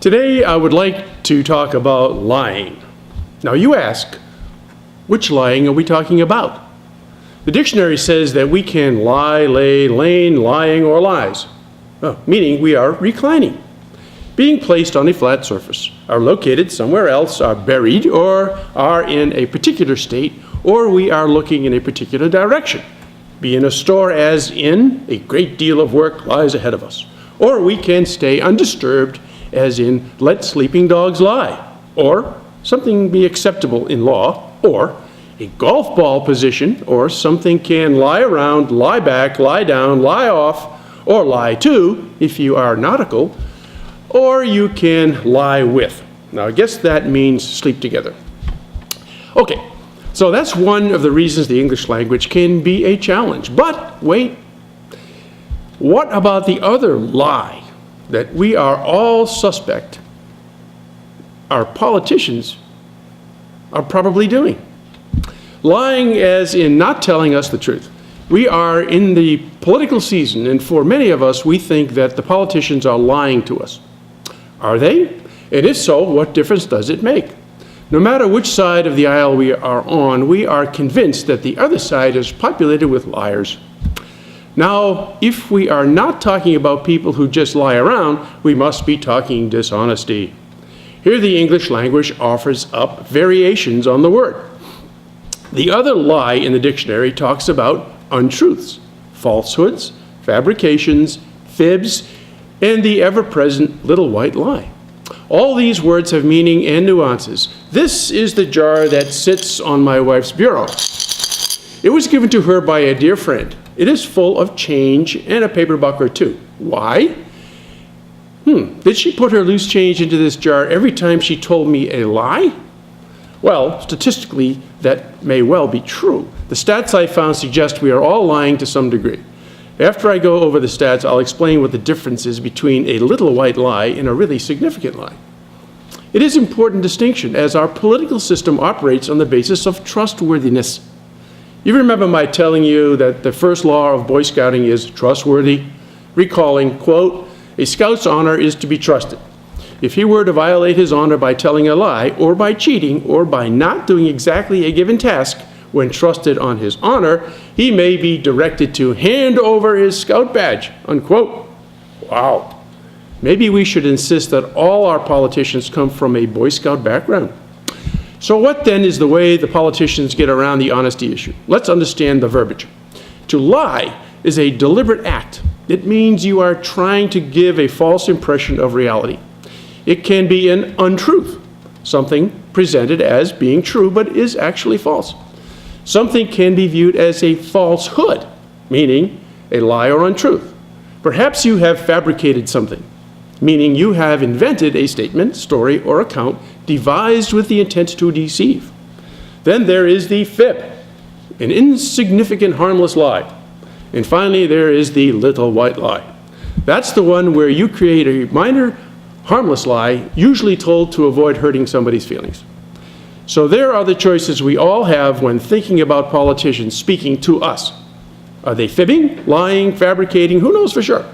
Today, I would like to talk about lying. Now, you ask, which lying are we talking about? The dictionary says that we can lie, lay, lane, lying, or lies, meaning we are reclining, being placed on a flat surface, are located somewhere else, are buried, or are in a particular state, or we are looking in a particular direction. Be in a store as in a great deal of work lies ahead of us. Or we can stay undisturbed as in let sleeping dogs lie. Or something be acceptable in law. Or a golf ball position, or something can lie around, lie back, lie down, lie off, or lie to if you are nautical. Or you can lie with. Now I guess that means sleep together. Okay. So that's one of the reasons the English language can be a challenge. But wait, what about the other lie that we are all suspect our politicians are probably doing? Lying as in not telling us the truth. We are in the political season, and for many of us, we think that the politicians are lying to us. Are they? And if so, what difference does it make? No matter which side of the aisle we are on, we are convinced that the other side is populated with liars. Now, if we are not talking about people who just lie around, we must be talking dishonesty. Here the English language offers up variations on the word. The other lie in the dictionary talks about untruths, falsehoods, fabrications, fibs, and the ever-present little white lie. All these words have meaning and nuances. This is the jar that sits on my wife's bureau. It was given to her by a dear friend. It is full of change and a paper buck or two. Why? Did she put her loose change into this jar every time she told me a lie? Well, statistically, that may well be true. The stats I found suggest we are all lying to some degree. After I go over the stats, I'll explain what the difference is between a little white lie and a really significant lie. It is an important distinction as our political system operates on the basis of trustworthiness. You remember my telling you that the first law of Boy Scouting is trustworthy? Recalling, quote, a scout's honor is to be trusted. If he were to violate his honor by telling a lie, or by cheating, or by not doing exactly a given task, when trusted on his honor, he may be directed to hand over his scout badge, unquote. Wow. Maybe we should insist that all our politicians come from a Boy Scout background. So what then is the way the politicians get around the honesty issue? Let's understand the verbiage. To lie is a deliberate act. It means you are trying to give a false impression of reality. It can be an untruth, something presented as being true but is actually false. Something can be viewed as a falsehood, meaning a lie or untruth. Perhaps you have fabricated something, meaning you have invented a statement, story, or account devised with the intent to deceive. Then there is the fib, an insignificant, harmless lie. And finally, there is the little white lie. That's the one where you create a minor, harmless lie, usually told to avoid hurting somebody's feelings. So there are the choices we all have when thinking about politicians speaking to us. Are they fibbing, lying, fabricating? Who knows for sure?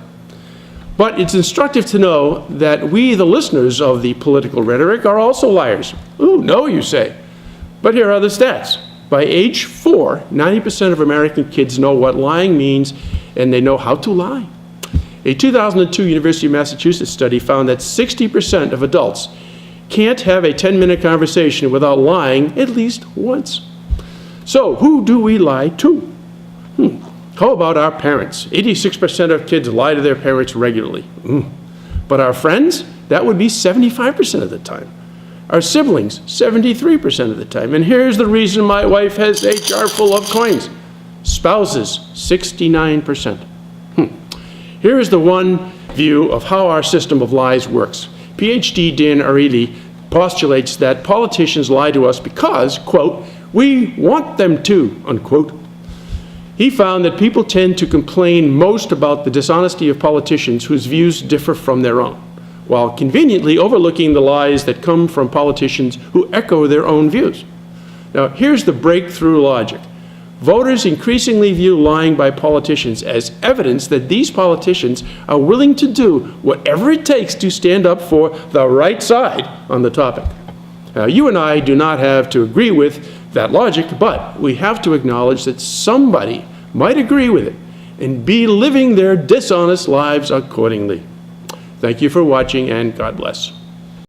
But it's instructive to know that we, the listeners of the political rhetoric, are also liars. Ooh, no, you say. But here are the stats. By age 4, 90% of American kids know what lying means, and they know how to lie. A 2002 University of Massachusetts study found that 60% of adults can't have a 10-minute conversation without lying at least once. So who do we lie to? How about our parents? 86% of kids lie to their parents regularly. But our friends? That would be 75% of the time. Our siblings? 73% of the time. And here's the reason my wife has a jar full of coins. Spouses? 69%. Here is the one view of how our system of lies works. PhD Dan Ariely postulates that politicians lie to us because, quote, we want them to, unquote. He found that people tend to complain most about the dishonesty of politicians whose views differ from their own, while conveniently overlooking the lies that come from politicians who echo their own views. Now, here's the breakthrough logic. Voters increasingly view lying by politicians as evidence that these politicians are willing to do whatever it takes to stand up for the right side on the topic. Now, you and I do not have to agree with that logic, but we have to acknowledge that somebody might agree with it and be living their dishonest lives accordingly. Thank you for watching, and God bless.